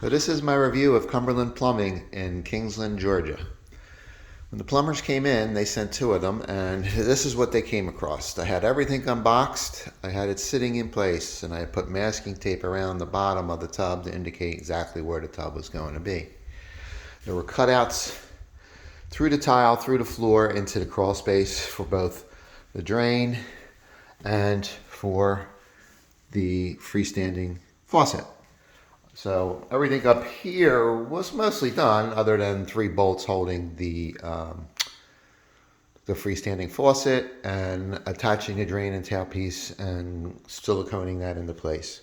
So this is my review of Cumberland Plumbing in Kingsland, Georgia. When the plumbers came in, they sent two of them, and this is what they came across. I had everything unboxed, I had it sitting in place, and I put masking tape around the bottom of the tub to indicate exactly where the tub was going to be. There were cutouts through the tile, through the floor, into the crawl space for both the drain and for the freestanding faucet. So everything up here was mostly done, other than 3 bolts holding the freestanding faucet and attaching the drain and tailpiece and siliconing that into place.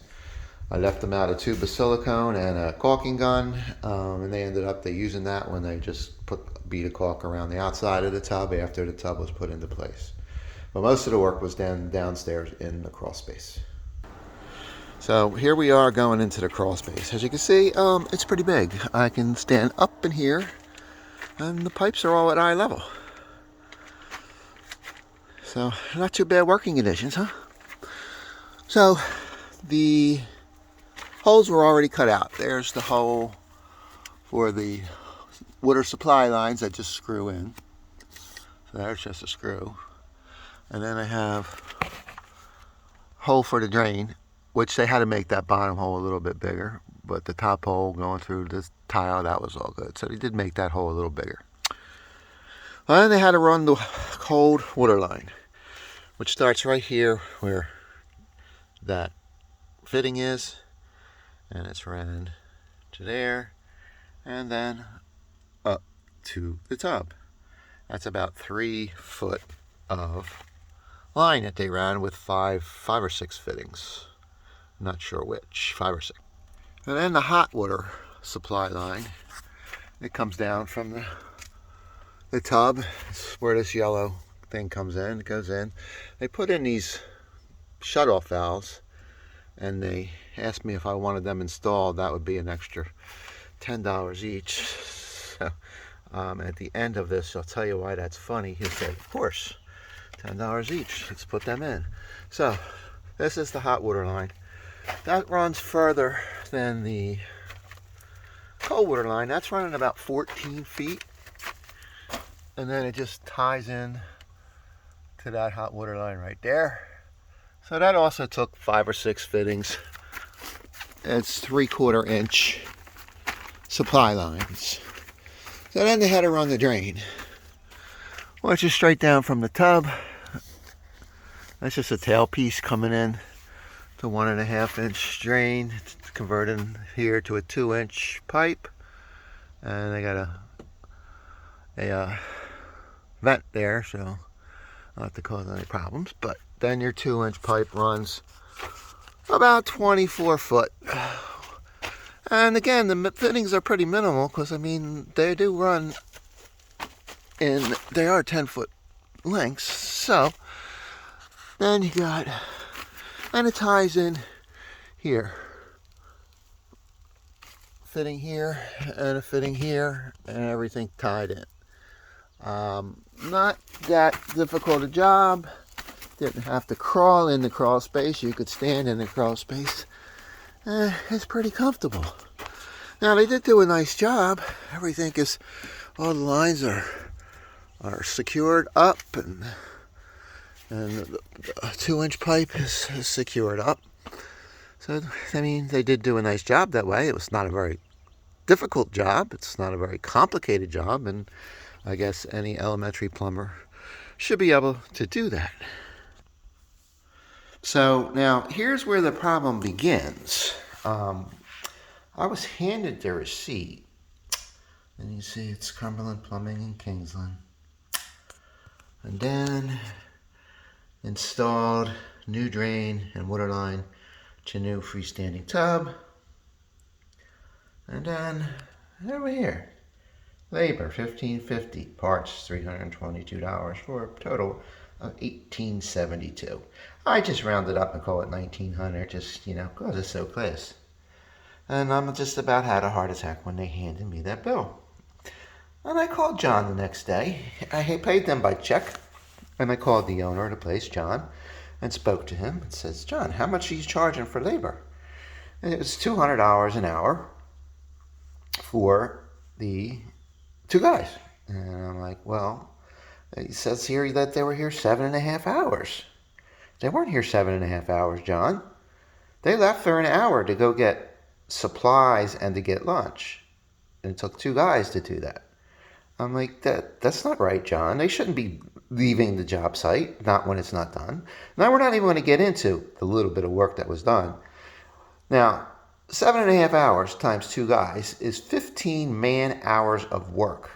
I left them out a tube of silicone and a caulking gun, and they ended up using that when they just put a bead of caulk around the outside of the tub after the tub was put into place. But most of the work was done downstairs in the crawl space. So here we are going into the crawl space. As you can see, it's pretty big. I can stand up in here, and the pipes are all at eye level. So not too bad working conditions, huh? So the holes were already cut out. There's the hole for the water supply lines that just screw in. So there's just a screw. And then I have a hole for the drain, which they had to make that bottom hole a little bit bigger, but the top hole going through this tile, that was all good. So they did make that hole a little bigger. Well, then they had to run the cold water line, which starts right here where that fitting is, and it's ran to there, and then up to the tub. That's about 3 foot of line that they ran with five or six fittings. Not sure which, 5 or 6. And then the hot water supply line, it comes down from the tub. It's where this yellow thing comes in. It goes in. They put in these shut-off valves, and they asked me if I wanted them installed. That would be an extra $10 each. So at the end of this, I'll tell you why that's funny. He said, of course, $10 each. Let's put them in. So this is the hot water line. That runs further than the cold water line. That's running about 14 feet. And then it just ties in to that hot water line right there. So that also took 5 or 6 fittings. It's 3/4 inch supply lines. So then they had to run the drain, which is straight down from the tub. That's just a tailpiece coming in to 1.5 inch drain. It's converting here to a 2-inch pipe, and they got a vent there, so not have to cause any problems. But then your 2-inch pipe runs about 24 foot. And again, the fittings are pretty minimal, because I mean they do run in, they are 10-foot lengths. So then you got, and it ties in here, fitting here and a fitting here, and everything tied in. Not that difficult a job. Didn't have to crawl in the crawl space. You could stand in the crawl space. It's pretty comfortable. Now they did do a nice job. Everything is, all the lines are secured up, and the 2-inch pipe is secured up. So, I mean, they did do a nice job that way. It was not a very difficult job. It's not a very complicated job, and I guess any elementary plumber should be able to do that. So now here's where the problem begins. I was handed the receipt, and you see it's Cumberland Plumbing in Kingsland. And then installed new drain and water line to new freestanding tub. And then over here, labor $1,550, parts $322 for a total of $1,872. I just rounded up and call it $1,900, just, because it's so close. And I just about had a heart attack when they handed me that bill. And I called John the next day. I paid them by check. And I called the owner of the place, John, and spoke to him and says, John, how much are you charging for labor? And it was $200 an hour. for the two guys. And I'm like, well, it says here that they were here 7.5 hours. They weren't here 7.5 hours, John. They left for an hour to go get supplies and to get lunch. And it took two guys to do that. I'm like, that's not right, John. They shouldn't be leaving the job site, not when it's not done. Now, we're not even going to get into the little bit of work that was done. Now, 7.5 hours times two guys is 15 man hours of work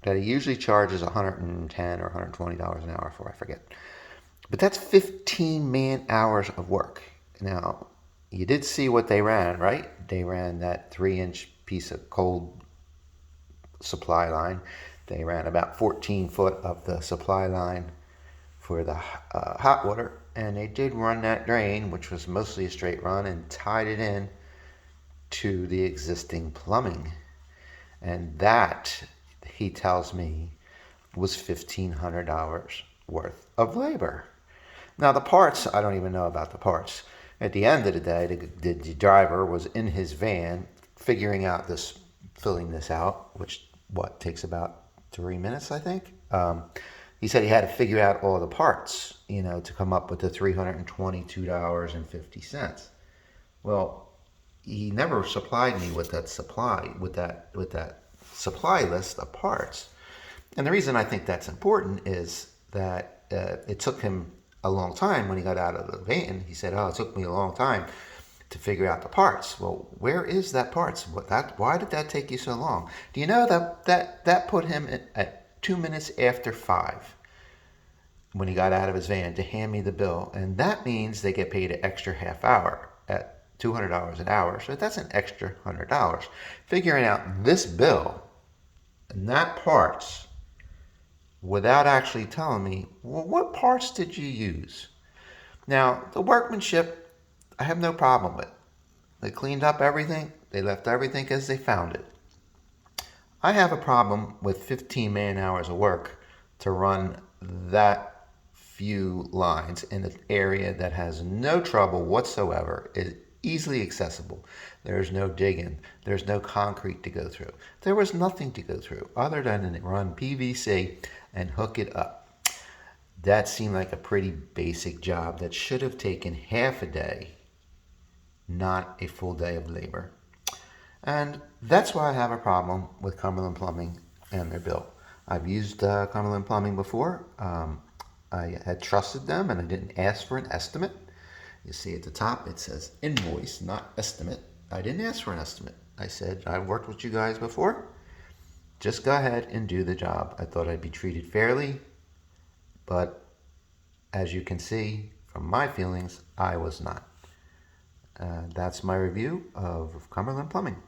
that he usually charges $110 or $120 an hour for, I forget. But that's 15 man hours of work. Now, you did see what they ran, right? They ran that 3-inch piece of cold supply line. They ran about 14 foot of the supply line for the hot water, and they did run that drain, which was mostly a straight run, and tied it in to the existing plumbing. And that, he tells me, was $1,500 worth of labor. Now the parts, I don't even know about the parts. At the end of the day, the driver was in his van figuring out this, filling this out, which takes about 3 minutes, I think. He said he had to figure out all the parts, to come up with the $322.50. Well, he never supplied me with that supply list of parts. And the reason I think that's important is that it took him a long time when he got out of the van. He said, it took me a long time to figure out the parts. Well, where is that parts? Why did that take you so long? Do you know that put him at 2 minutes after 5 when he got out of his van to hand me the bill? And that means they get paid an extra half hour at $200 an hour. So that's an extra $100. Figuring out this bill and that parts without actually telling me, well, what parts did you use? Now, the workmanship, I have no problem with. They cleaned up everything. They left everything as they found it. I have a problem with 15 man hours of work to run that few lines in an area that has no trouble whatsoever, is easily accessible. There's no digging. There's no concrete to go through. There was nothing to go through other than run PVC and hook it up. That seemed like a pretty basic job that should have taken half a day, not a full day of labor. And that's why I have a problem with Cumberland Plumbing and their bill. I've used Cumberland Plumbing before. I had trusted them and I didn't ask for an estimate. You see at the top it says invoice, not estimate. I didn't ask for an estimate. I said, I've worked with you guys before. Just go ahead and do the job. I thought I'd be treated fairly, but as you can see from my feelings, I was not. That's my review of Cumberland Plumbing.